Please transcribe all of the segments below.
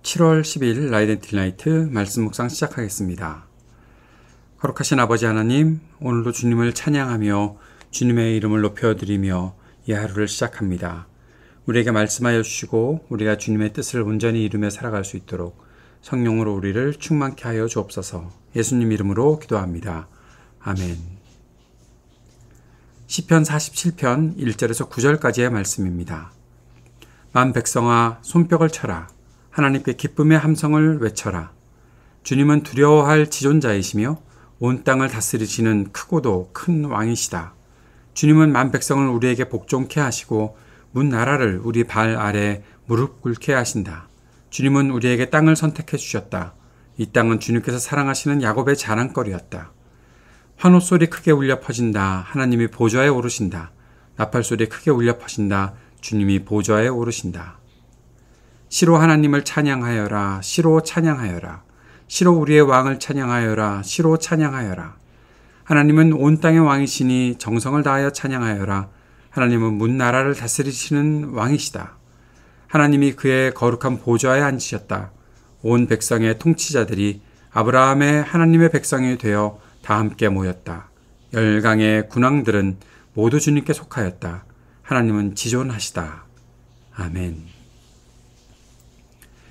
7월 10일 라이덴 딜라이트 말씀 묵상 시작하겠습니다. 거룩하신 아버지 하나님, 오늘도 주님을 찬양하며 주님의 이름을 높여드리며 이 하루를 시작합니다. 우리에게 말씀하여 주시고 우리가 주님의 뜻을 온전히 이루며 살아갈 수 있도록 성령으로 우리를 충만케 하여 주옵소서. 예수님 이름으로 기도합니다. 아멘. 시편 47편 1절에서 9절까지의 말씀입니다. 만 백성아 손뼉을 쳐라. 하나님께 기쁨의 함성을 외쳐라. 주님은 두려워할 지존자이시며 온 땅을 다스리시는 크고도 큰 왕이시다. 주님은 만 백성을 우리에게 복종케 하시고 문 나라를 우리 발 아래 무릎 꿇게 하신다. 주님은 우리에게 땅을 선택해 주셨다. 이 땅은 주님께서 사랑하시는 야곱의 자랑거리였다. 환호 소리 크게 울려 퍼진다. 하나님이 보좌에 오르신다. 나팔 소리 크게 울려 퍼진다. 주님이 보좌에 오르신다. 시로 하나님을 찬양하여라. 시로 찬양하여라. 시로 우리의 왕을 찬양하여라. 시로 찬양하여라. 하나님은 온 땅의 왕이시니 정성을 다하여 찬양하여라. 하나님은 문 나라를 다스리시는 왕이시다. 하나님이 그의 거룩한 보좌에 앉으셨다. 온 백성의 통치자들이 아브라함의 하나님의 백성이 되어 다 함께 모였다. 열강의 군왕들은 모두 주님께 속하였다. 하나님은 지존하시다. 아멘.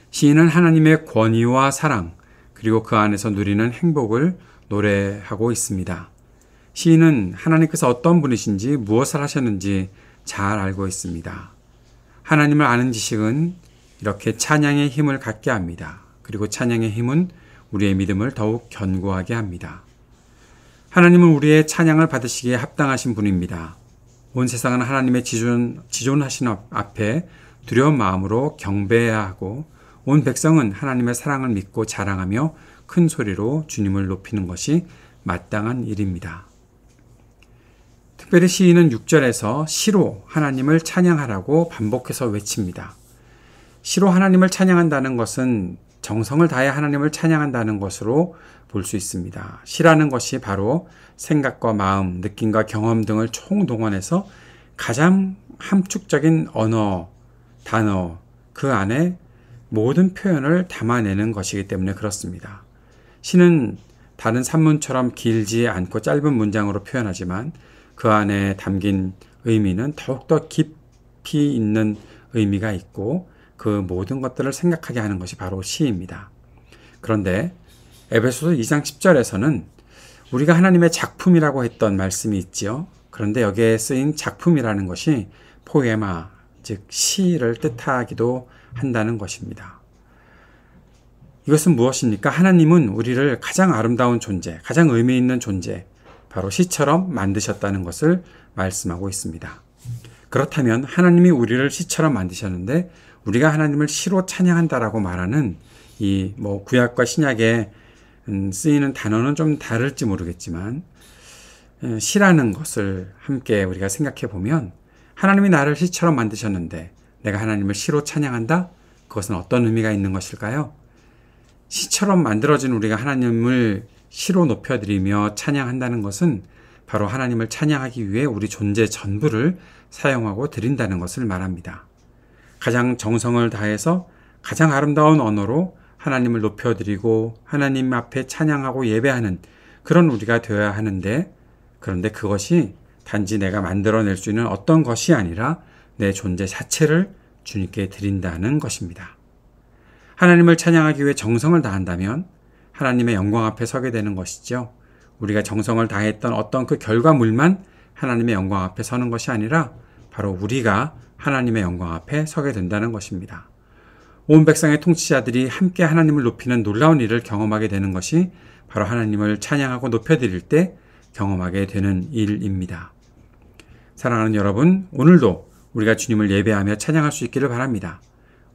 시인은 하나님의 권위와 사랑, 그리고 그 안에서 누리는 행복을 노래하고 있습니다. 시인은 하나님께서 어떤 분이신지 무엇을 하셨는지 잘 알고 있습니다. 하나님을 아는 지식은 이렇게 찬양의 힘을 갖게 합니다. 그리고 찬양의 힘은 우리의 믿음을 더욱 견고하게 합니다. 하나님은 우리의 찬양을 받으시기에 합당하신 분입니다. 온 세상은 하나님의 지존하신 앞에 두려운 마음으로 경배해야 하고 온 백성은 하나님의 사랑을 믿고 자랑하며 큰 소리로 주님을 높이는 것이 마땅한 일입니다. 특별히 시인은 6절에서 시로 하나님을 찬양하라고 반복해서 외칩니다. 시로 하나님을 찬양한다는 것은 정성을 다해 하나님을 찬양한다는 것으로 볼 수 있습니다. 시라는 것이 바로 생각과 마음, 느낌과 경험 등을 총동원해서 가장 함축적인 언어, 단어, 그 안에 모든 표현을 담아내는 것이기 때문에 그렇습니다. 시는 다른 산문처럼 길지 않고 짧은 문장으로 표현하지만 그 안에 담긴 의미는 더욱더 깊이 있는 의미가 있고 그 모든 것들을 생각하게 하는 것이 바로 시입니다. 그런데 에베소서 2장 10절에서는 우리가 하나님의 작품이라고 했던 말씀이 있지요. 그런데 여기에 쓰인 작품이라는 것이 포에마, 즉 시를 뜻하기도 한다는 것입니다. 이것은 무엇입니까? 하나님은 우리를 가장 아름다운 존재, 가장 의미 있는 존재, 바로 시처럼 만드셨다는 것을 말씀하고 있습니다. 그렇다면 하나님이 우리를 시처럼 만드셨는데 우리가 하나님을 시로 찬양한다라고 말하는 이 구약과 신약에 쓰이는 단어는 좀 다를지 모르겠지만 시라는 것을 함께 우리가 생각해 보면 하나님이 나를 시처럼 만드셨는데 내가 하나님을 시로 찬양한다? 그것은 어떤 의미가 있는 것일까요? 시처럼 만들어진 우리가 하나님을 시로 높여드리며 찬양한다는 것은 바로 하나님을 찬양하기 위해 우리 존재 전부를 사용하고 드린다는 것을 말합니다. 가장 정성을 다해서 가장 아름다운 언어로 하나님을 높여드리고 하나님 앞에 찬양하고 예배하는 그런 우리가 되어야 하는데 그런데 그것이 단지 내가 만들어낼 수 있는 어떤 것이 아니라 내 존재 자체를 주님께 드린다는 것입니다. 하나님을 찬양하기 위해 정성을 다한다면 하나님의 영광 앞에 서게 되는 것이죠. 우리가 정성을 다했던 어떤 그 결과물만 하나님의 영광 앞에 서는 것이 아니라 바로 우리가 하나님의 영광 앞에 서게 된다는 것입니다. 온 백성의 통치자들이 함께 하나님을 높이는 놀라운 일을 경험하게 되는 것이 바로 하나님을 찬양하고 높여드릴 때 경험하게 되는 일입니다. 사랑하는 여러분, 오늘도 우리가 주님을 예배하며 찬양할 수 있기를 바랍니다.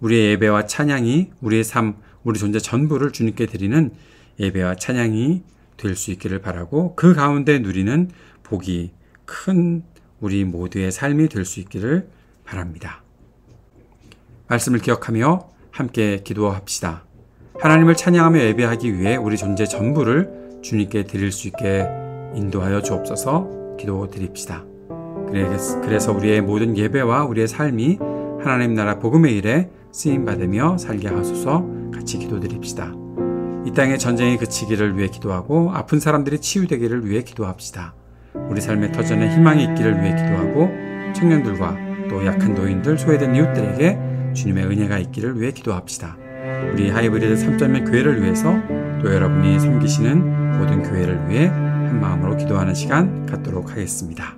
우리의 예배와 찬양이 우리의 삶, 우리 존재 전부를 주님께 드리는 예배와 찬양이 될 수 있기를 바라고 그 가운데 누리는 복이 큰 우리 모두의 삶이 될 수 있기를 바랍니다. 말씀을 기억하며 함께 기도합시다. 하나님을 찬양하며 예배하기 위해 우리 존재 전부를 주님께 드릴 수 있게 인도하여 주옵소서. 기도드립시다. 그래서 우리의 모든 예배와 우리의 삶이 하나님 나라 복음의 일에 쓰임받으며 살게 하소서. 같이 기도드립시다. 이 땅의 전쟁이 그치기를 위해 기도하고 아픈 사람들이 치유되기를 위해 기도합시다. 우리 삶의 터전에 희망이 있기를 위해 기도하고 청년들과 또 약한 노인들, 소외된 이웃들에게 주님의 은혜가 있기를 위해 기도합시다. 우리 하이브리드 3.1 교회를 위해서 또 여러분이 섬기시는 모든 교회를 위해 한 마음으로 기도하는 시간 갖도록 하겠습니다.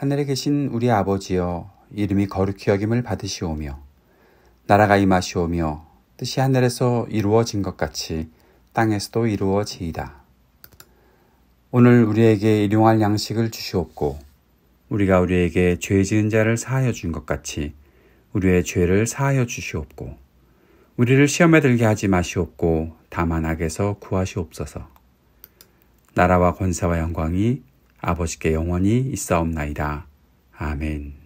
하늘에 계신 우리 아버지여, 이름이 거룩히 여김을 받으시오며 나라가 임하시오며 뜻이 하늘에서 이루어진 것 같이 땅에서도 이루어지이다. 오늘 우리에게 일용할 양식을 주시옵고 우리가 우리에게 죄 지은 자를 사하여 준 것 같이 우리의 죄를 사하여 주시옵고 우리를 시험에 들게 하지 마시옵고 다만 악에서 구하시옵소서. 나라와 권세와 영광이 아버지께 영원히 있사옵나이다. 아멘.